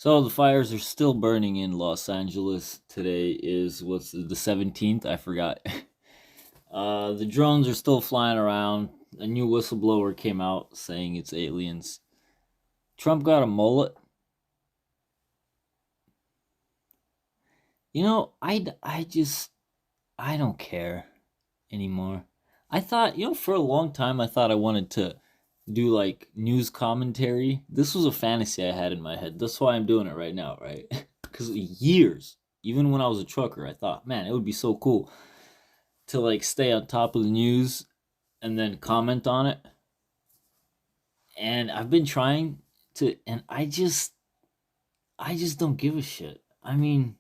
So the fires are still burning in Los Angeles. Today is what's the 17th? I forgot. The drones are still flying around. A new whistleblower came out saying it's aliens. Trump got a mullet. I don't care anymore. I thought, for a long time, I thought I wanted to do like news commentary. This was a fantasy I had in my head. That's why I'm doing it right now, right? Because years, even when I was a trucker, I thought, man, it would be so cool to like stay on top of the news and then comment on it. And I've been trying to, and I just don't give a shit. I mean,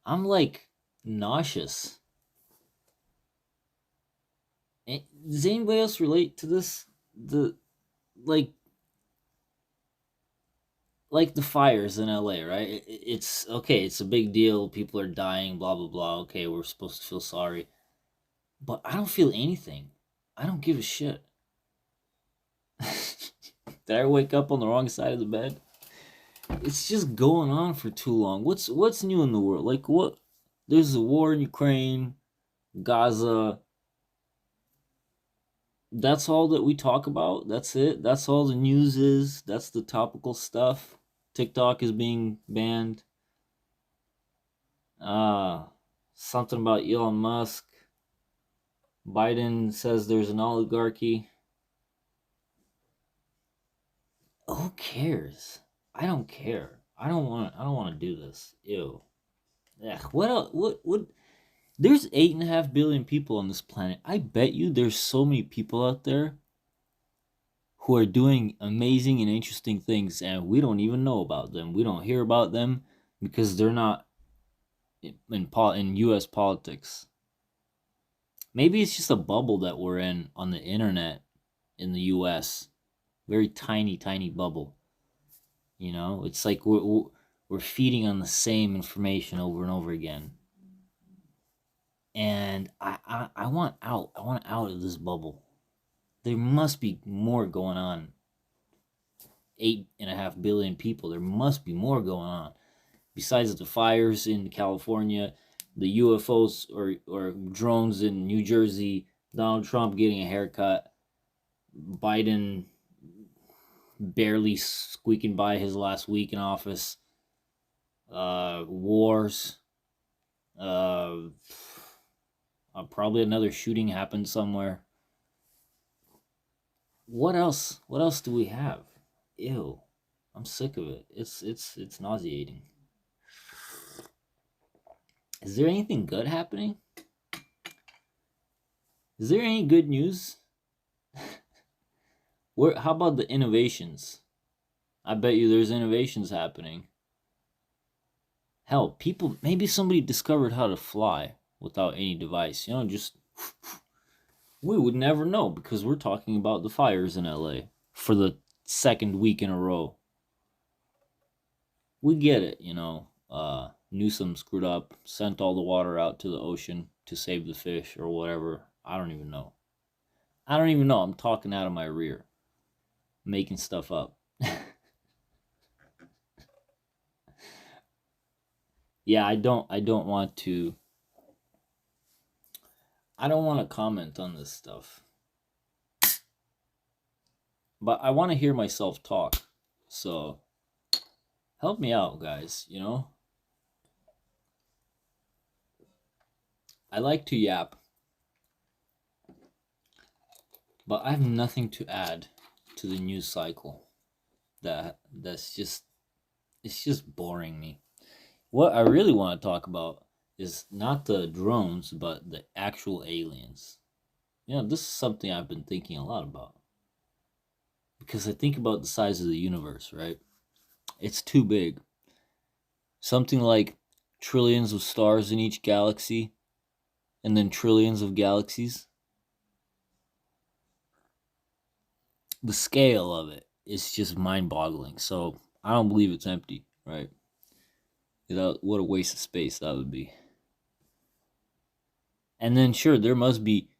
I'm like nauseous. Does anybody else relate to this? The like like the fires in LA, right? It's okay, it's a big deal. People are dying, blah blah blah. Okay, we're supposed to feel sorry. But I don't feel anything. I don't give a shit. Did I wake up on the wrong side of the bed? It's just going on for too long. What's new in the world? Like what there's a war in Ukraine, Gaza. That's all that we talk about. That's it. That's all the news is. That's the topical stuff. TikTok is being banned. Uh Something about Elon Musk. Biden says there's an oligarchy. Who cares? I don't care. I don't want to do this. Ew. Ugh, what else? What there's 8.5 billion people on this planet. I bet you there's so many people out there who are doing amazing and interesting things and we don't even know about them. We don't hear about them because they're not in US politics. Maybe it's just a bubble that we're in on the internet in the US. Very tiny tiny bubble. It's like we're feeding on the same information over and over again. And I want out. I want out of this bubble. There must be more going on. 8.5 billion people. There must be more going on. Besides the fires in California, the UFOs or drones in New Jersey, Donald Trump getting a haircut, Biden barely squeaking by his last week in office, wars, uh, probably another shooting happened somewhere. What else? What else do we have? Ew, I'm sick of it. It's nauseating. Is there anything good happening? Is there any good news? Where? How about the innovations? I bet you there's innovations happening. Hell, people, maybe somebody discovered how to fly without any device. Just we would never know because we're talking about the fires in LA for the second week in a row. We get it. Newsom screwed up, sent all the water out to the ocean to save the fish or whatever. I don't even know. I don't even know. I'm talking out of my rear, making stuff up. Yeah, I don't want to comment on this stuff. But I want to hear myself talk. So help me out, guys. I like to yap, but I have nothing to add to the news cycle. That's just it's just boring me. What I really want to talk about is not the drones, but the actual aliens. This is something I've been thinking a lot about because I think about the size of the universe, right? It's too big. Something like trillions of stars in each galaxy, and then trillions of galaxies. The scale of it is just mind boggling. So I don't believe it's empty, right? What a waste of space that would be. And then, sure, there must be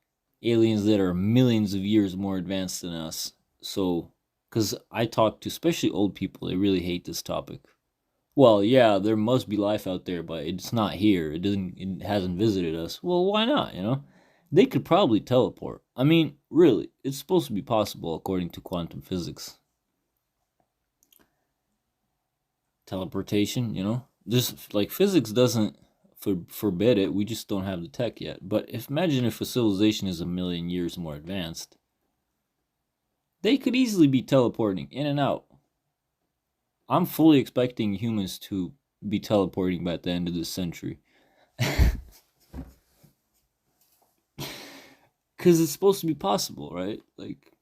aliens that are millions of years more advanced than us. So Because I talk to especially old people, they really hate this topic. Well, yeah, there must be life out there, but it's not here. It hasn't visited us. Well, why not, you know? They could probably teleport. I mean, really, it's supposed to be possible according to quantum physics. Teleportation, you know? Just like physics doesn't forbid it, we just don't have the tech yet. But if imagine if a civilization is a million years more advanced, they could easily be teleporting in and out. I'm fully expecting humans to be teleporting by the end of this century. Because it's supposed to be possible, right? Like,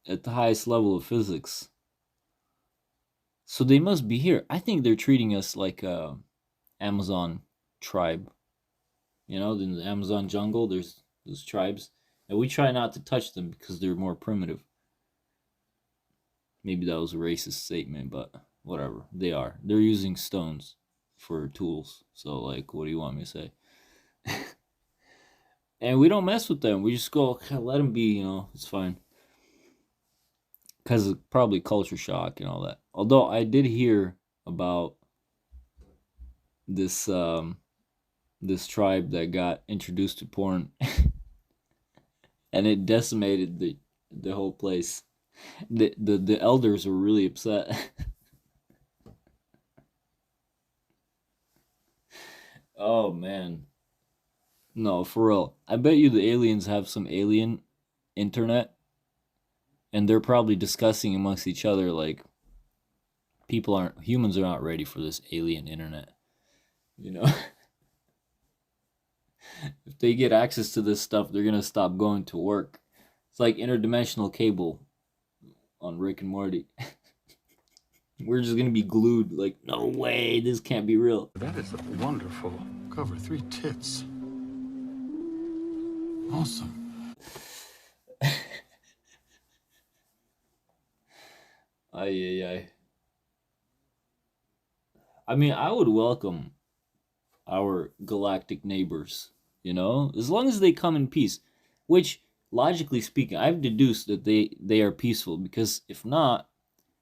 at the highest level of physics. So they must be here. I think they're treating us like a Amazon tribe. You know, in the Amazon jungle, there's those tribes. And we try not to touch them because they're more primitive. Maybe that was a racist statement, but whatever. They are. They're using stones for tools. So, like, what do you want me to say? And we don't mess with them. We just go, okay, let them be, you know, it's fine. Because of probably culture shock and all that. Although I did hear about this this tribe that got introduced to porn and it decimated the whole place. The elders were really upset. Oh man. No, for real. I bet you the aliens have some alien internet and they're probably discussing amongst each other like humans are not ready for this alien internet. You know, if they get access to this stuff, they're gonna stop going to work. It's like interdimensional cable on Rick and Morty. We're just gonna be glued. Like, no way, this can't be real. That is wonderful. Cover 3 tits. Awesome. Ay, ay, ay. I mean, I would welcome our galactic neighbors, you know, as long as they come in peace, which logically speaking, I've deduced that they are peaceful because if not,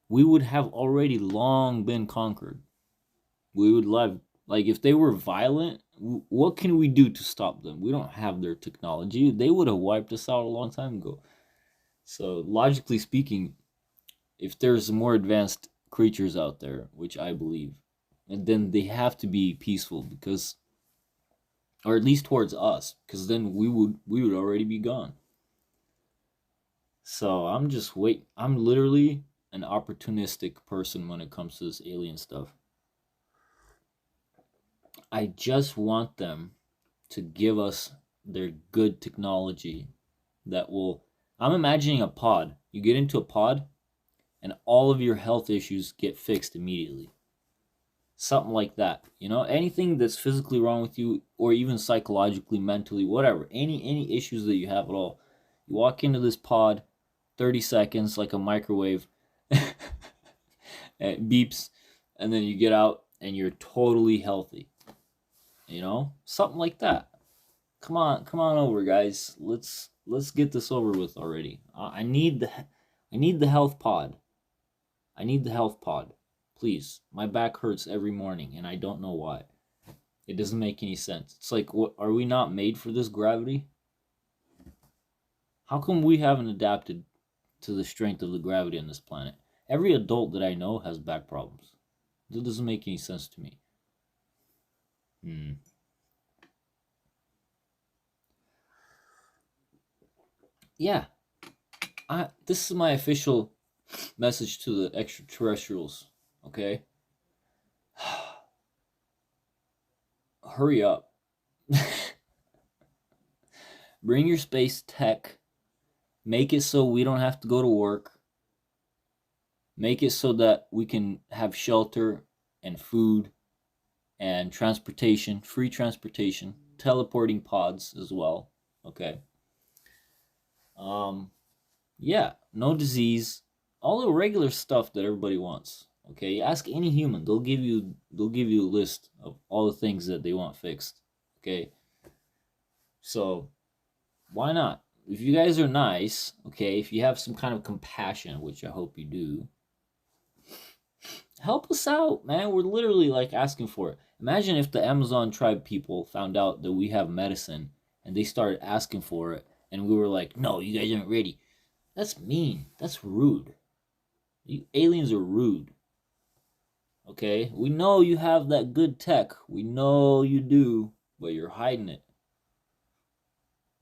we would have already long been conquered. We would live like if they were violent, what can we do to stop them? We don't have their technology. They would have wiped us out a long time ago. So logically speaking, if there's more advanced creatures out there, which I believe, and then they have to be peaceful because or at least towards us, because then we would already be gone. So I'm literally an opportunistic person when it comes to this alien stuff. I just want them to give us their good technology that will. I'm imagining a pod. You get into a pod, and all of your health issues get fixed immediately. Something like that. You know, anything that's physically wrong with you, or even psychologically, mentally, whatever. Any issues that you have at all. You walk into this pod, 30 seconds, like a microwave. It beeps, and then you get out, and you're totally healthy. You know, something like that. Come on over, guys. Let's get this over with already. I need the health pod. I need the health pod. Please. My back hurts every morning and I don't know why. It doesn't make any sense. It's like, what, are we not made for this gravity? How come we haven't adapted to the strength of the gravity on this planet? Every adult that I know has back problems. That doesn't make any sense to me. Yeah, this is my official message to the extraterrestrials. Okay, hurry up. Bring your space tech. Make it so we don't have to go to work. Make it so that we can have shelter and food and transportation, free transportation, teleporting pods as well. Okay. Um, yeah, no disease, all the regular stuff that everybody wants. Okay, ask any human; they'll give you a list of all the things that they want fixed. Okay, so why not? if you guys are nice, okay, if you have some kind of compassion, which I hope you do, help us out, man. We're literally like asking for it. Imagine if the Amazon tribe people found out that we have medicine and they started asking for it, and we were like, no, you guys aren't ready. That's mean. That's rude. You aliens are rude. Okay? We know you have that good tech. We know you do, but you're hiding it.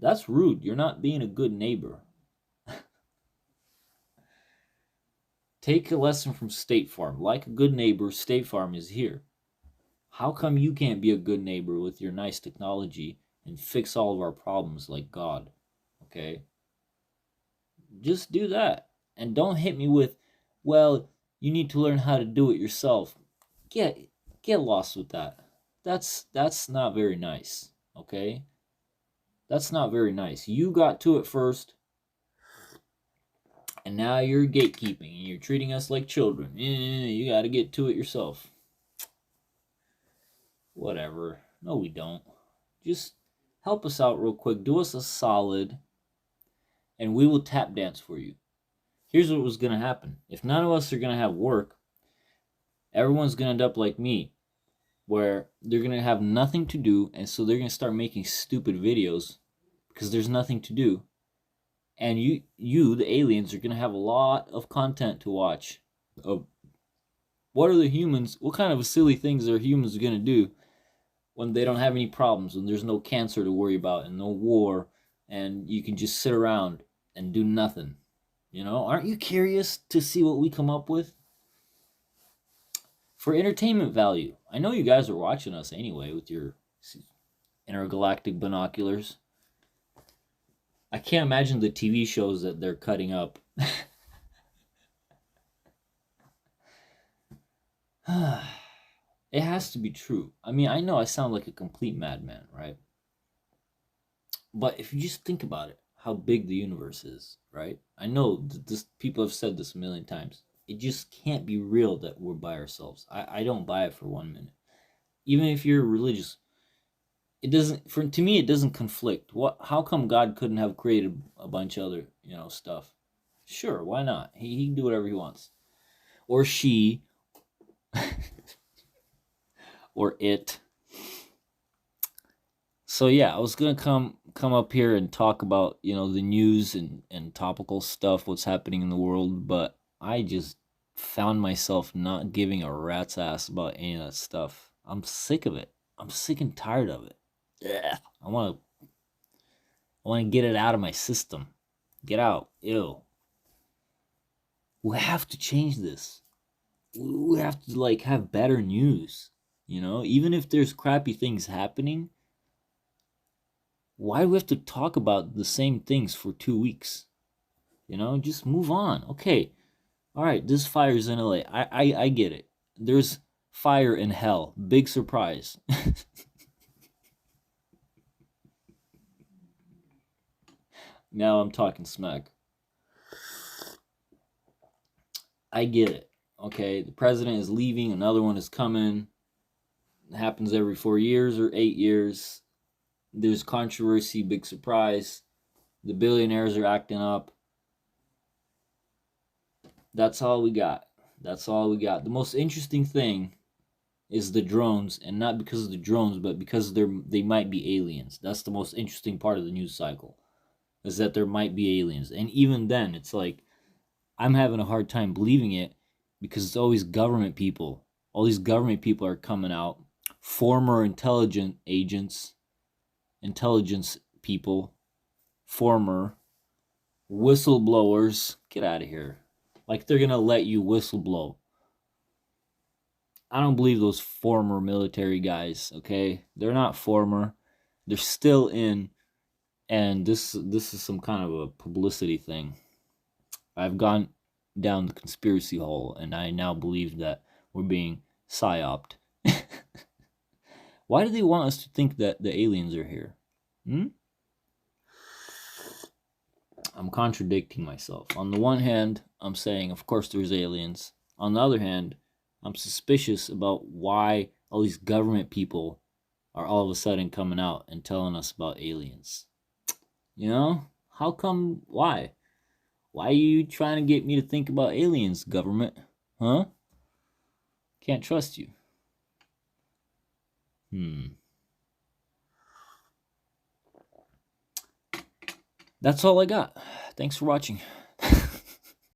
That's rude. You're not being a good neighbor. Take a lesson from State Farm. Like a good neighbor, State Farm is here. How come you can't be a good neighbor with your nice technology and fix all of our problems like God? Okay? Just do that. And don't hit me with, well, you need to learn how to do it yourself. Get lost with that. That's not very nice. Okay? That's not very nice. You got to it first, and now you're gatekeeping and you're treating us like children. You got to get to it yourself. Whatever. No, we don't. Just help us out real quick. Do us a solid, and we will tap dance for you. Here's what was going to happen. If none of us are going to have work, everyone's going to end up like me, where they're going to have nothing to do, and so they're going to start making stupid videos because there's nothing to do. And you, the aliens, are going to have a lot of content to watch of what kind of silly things are humans going to do when they don't have any problems, when there's no cancer to worry about and no war, and you can just sit around and do nothing. You know, aren't you curious to see what we come up with? For entertainment value. I know you guys are watching us anyway with your intergalactic binoculars. I can't imagine the TV shows that they're cutting up. It has to be true. I mean, I know I sound like a complete madman, right? But if you just think about it, how big the universe is, right? I know this people have said this a million times. It just can't be real that we're by ourselves. I don't buy it for 1 minute. Even if you're religious, it doesn't. To me, it doesn't conflict. How come God couldn't have created a bunch of other stuff? Sure, why not? He can do whatever he wants, or she, or it. So yeah, I was gonna come up here and talk about the news and topical stuff, what's happening in the world, but I just found myself not giving a rat's ass about any of that stuff. I'm sick of it. I'm sick and tired of it. Ugh. I want to get it out of my system. Get out. Ew. We have to change this. We have to have better news. Even if there's crappy things happening, why do we have to talk about the same things for 2 weeks? Just move on. Okay. All right, this fire's in LA. I get it. There's fire in hell. Big surprise. Now I'm talking smack. I get it. Okay, the president is leaving, another one is coming. It happens every 4 years or 8 years. There's controversy, big surprise. The billionaires are acting up. That's all we got. That's all we got. The most interesting thing is the drones, and not because of the drones, but because they might be aliens. That's the most interesting part of the news cycle, is that there might be aliens. And even then, it's like, I'm having a hard time believing it because it's always government people. All these government people are coming out. Former intelligence people, former whistleblowers. Get out of here. Like they're going to let you whistleblow. I don't believe those former military guys, okay? They're not former. They're still in. And this is some kind of a publicity thing. I've gone down the conspiracy hole, and I now believe that we're being psyoped. Why do they want us to think that the aliens are here? I'm contradicting myself. On the one hand, I'm saying, of course, there's aliens. On the other hand, I'm suspicious about why all these government people are all of a sudden coming out and telling us about aliens. How come? Why? Why are you trying to get me to think about aliens, government? Huh? Can't trust you. That's all I got. Thanks for watching.